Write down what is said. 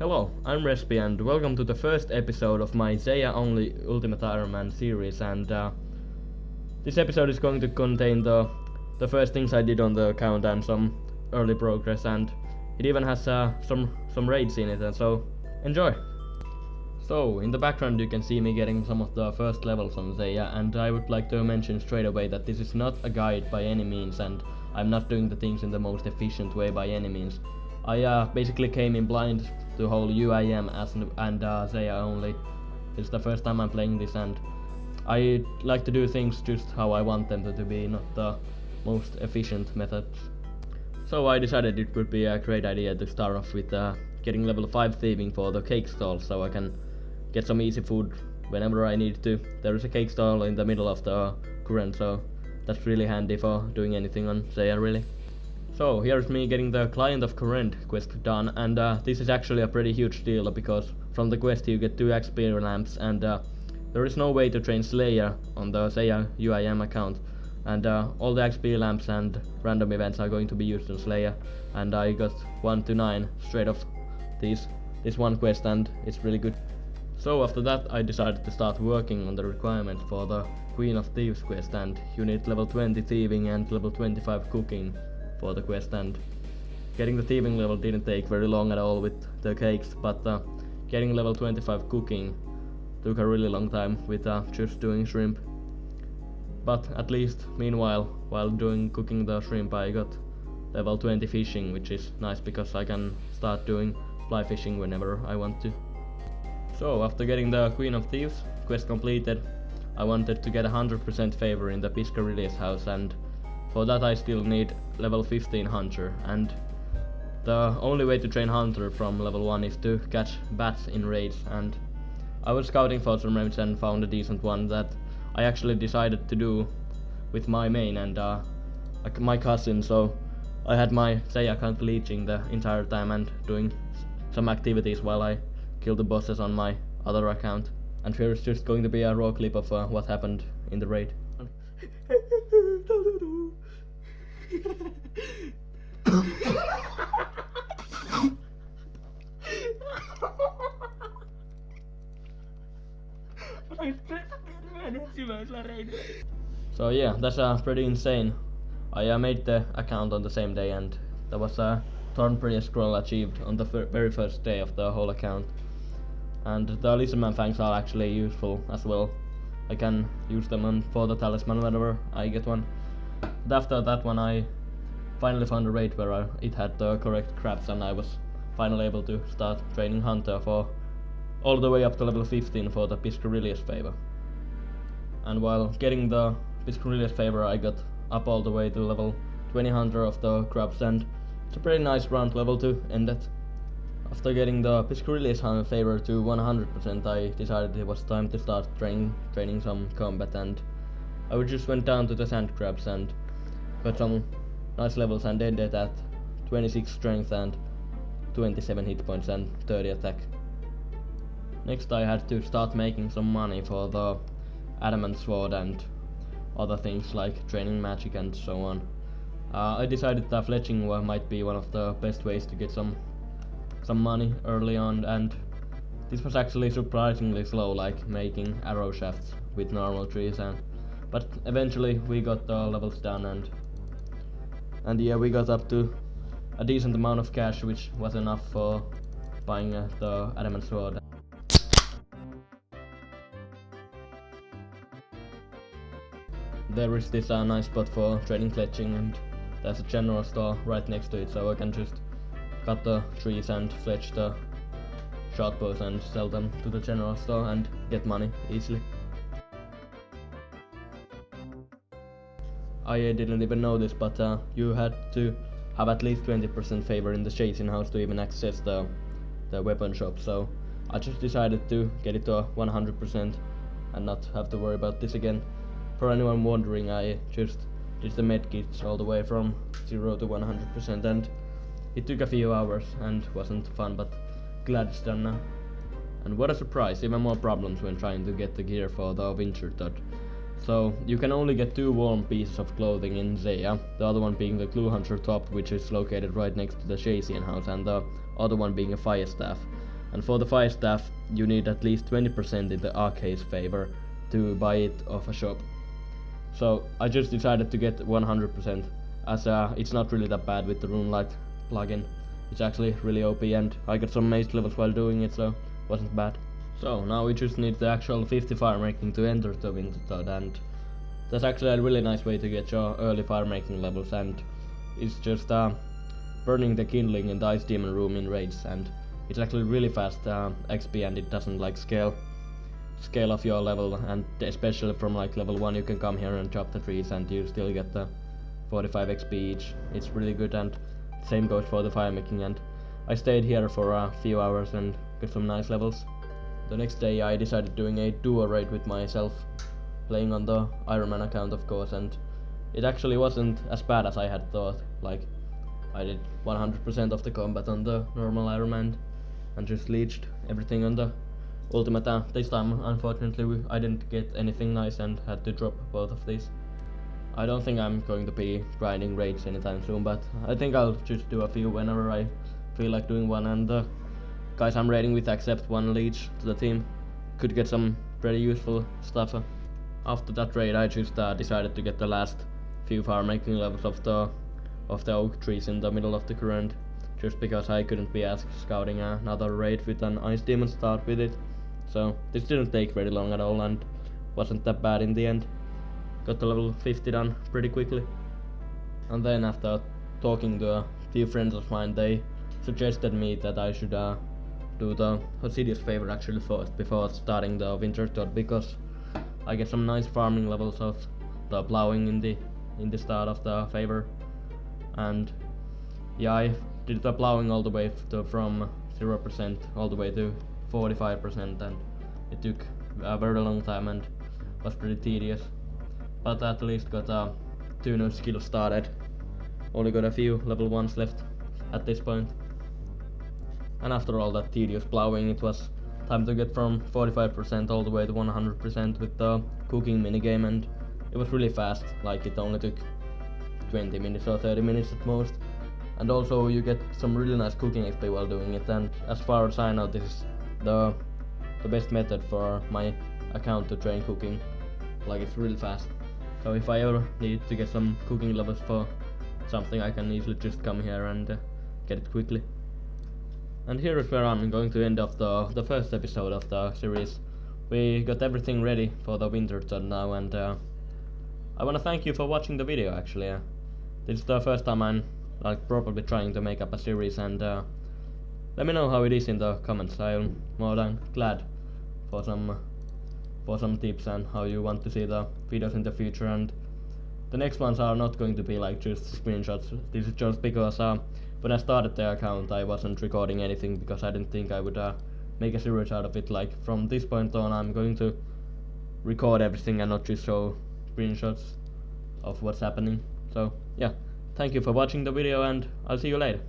Hello, I'm Respi and welcome to the first episode of my Zeah-only Ultimate Ironman series, and this episode is going to contain the first things I did on the account and some early progress, and it even has some raids in it, and so enjoy! So, in the background you can see me getting some of the first levels on Zeah, and I would like to mention straight away that this is not a guide by any means, and I'm not doing the things in the most efficient way by any means. I basically came in blind to whole UIM and Zeah only. It's the first time I'm playing this, and I like to do things just how I want them to be, not the most efficient methods. So I decided it would be a great idea to start off with getting level 5 thieving for the cake stall, so I can get some easy food whenever I need to. There is a cake stall in the middle of the Kourend, so that's really handy for doing anything on Zeah really. So here's me getting the Client of Kourend quest done, and this is actually a pretty huge deal because from the quest you get 2 XP lamps, and there is no way to train Slayer on the Zeah UIM account, and all the XP lamps and random events are going to be used on Slayer, and I got 1 to 9 straight off this one quest, and it's really good. So after that I decided to start working on the requirements for the Queen of Thieves quest, and you need level 20 thieving and level 25 cooking for the quest, and getting the thieving level didn't take very long at all with the cakes, but getting level 25 cooking took a really long time with just doing shrimp. But at least meanwhile, while cooking the shrimp, I got level 20 fishing, which is nice because I can start doing fly fishing whenever I want to. So after getting the Queen of Thieves quest completed, I wanted to get 100% favor in the Piscarilli's house, and for that I still need level 15 Hunter, and the only way to train Hunter from level 1 is to catch bats in raids, and I was scouting for some raids and found a decent one that I actually decided to do with my main and my cousin, so I had my Zeah account leeching the entire time and doing some activities while I killed the bosses on my other account. And here is just going to be a raw clip of what happened in the raid. So yeah, that's pretty insane. I made the account on the same day, and there was a Thornpriest scroll achieved on the very first day of the whole account. And the Lizardman fangs are actually useful as well. I can use them for the talisman whenever I get one. But after that one I finally found a raid where it had the correct crafts, and I was finally able to start training Hunter for all the way up to level 15 for the Piscarilli's favor. And while getting the Piscarilli's favor I got up all the way to level 20 Hunter of the crabs, and it's a pretty nice round level to end it. After getting the Piscarilli's favor to 100%, I decided it was time to start training some combat, and I just went down to the sand crabs and got some nice levels and ended at 26 strength and 27 hit points and 30 attack. Next I had to start making some money for the adamant sword and other things like training magic and so on. I decided that fletching might be one of the best ways to get some money early on, and this was actually surprisingly slow, like making arrow shafts with normal trees, but eventually we got the levels done, and yeah, we got up to a decent amount of cash, which was enough for buying the adamant sword. There is this nice spot for trading fletching, and there's a general store right next to it, so I can just cut the trees and fletch the short bows and sell them to the general store and get money easily. I didn't even know this, but you had to have at least 20% favor in the chasing house to even access the weapon shop, so I just decided to get it to 100% and not have to worry about this again. For anyone wondering, I just did the medkits all the way from 0 to 100%, and it took a few hours and wasn't fun, but glad it's done now. And what a surprise, even more problems when trying to get the gear for the winter dot. So you can only get 2 warm pieces of clothing in Zeah, the other one being the Glue Hunter top, which is located right next to the Shazian house, and the other one being a fire staff. and for the 5 staff you need at least 20% in the arcade's favor to buy it off a shop. So I just decided to get 100%, as it's not really that bad with the Runelight plugin. It's actually really OP, and I got some maze levels while doing it, so wasn't bad. So now we just need the actual 50 fire making to enter the Winter Todd, and that's actually a really nice way to get your early fire making levels, and it's just burning the kindling in the Ice Demon room in raids, and it's actually really fast XP, and it doesn't like scale of your level, and especially from like level 1 you can come here and chop the trees and you still get the 45 XP each. It's really good, and same goes for the fire making, and I stayed here for a few hours and got some nice levels. The next day I decided doing a duo raid with myself, playing on the Ironman account of course, and it actually wasn't as bad as I had thought. Like, I did 100% of the combat on the normal Ironman and just leeched everything on the Ultimate. This time unfortunately I didn't get anything nice and had to drop both of these. I don't think I'm going to be grinding raids anytime soon, but I think I'll just do a few whenever I feel like doing one, and the guys I'm raiding with accept 1 leech to the team. Could get some pretty useful stuff. After that raid I just decided to get the last few fire making levels of the oak trees in the middle of the Kourend, just because I couldn't be asked scouting another raid with an Ice Demon start with it. So this didn't take very long at all and wasn't that bad in the end. Got the level 50 done pretty quickly. And then after talking to a few friends of mine, they suggested me that I should do the Hosidius favor actually first before starting the Winter Todd, because I get some nice farming levels of the plowing in the start of the favor. And yeah, I did the plowing all the way from 0% all the way to 45%, and it took a very long time and was pretty tedious. But at least got 2 new skills started. Only got a few level 1s left at this point. And after all that tedious plowing, it was time to get from 45% all the way to 100% with the cooking minigame, and it was really fast. Like, it only took 20 minutes or 30 minutes at most. And also you get some really nice cooking XP while doing it, and as far as I know this is the best method for my account to train cooking. Like, it's really fast. So if I ever need to get some cooking levels for something, I can easily just come here and get it quickly. And here is where I'm going to end off the first episode of the series. We got everything ready for the Winter Todd now, and I wanna thank you for watching the video actually. This is the first time I'm like probably trying to make up a series, and let me know how it is in the comments. I'm more than glad for some tips and how you want to see the videos in the future. And the next ones are not going to be like just screenshots. This is just because when I started the account I wasn't recording anything because I didn't think I would make a series out of it. Like, from this point on I'm going to record everything and not just show screenshots of what's happening. So yeah, thank you for watching the video, and I'll see you later.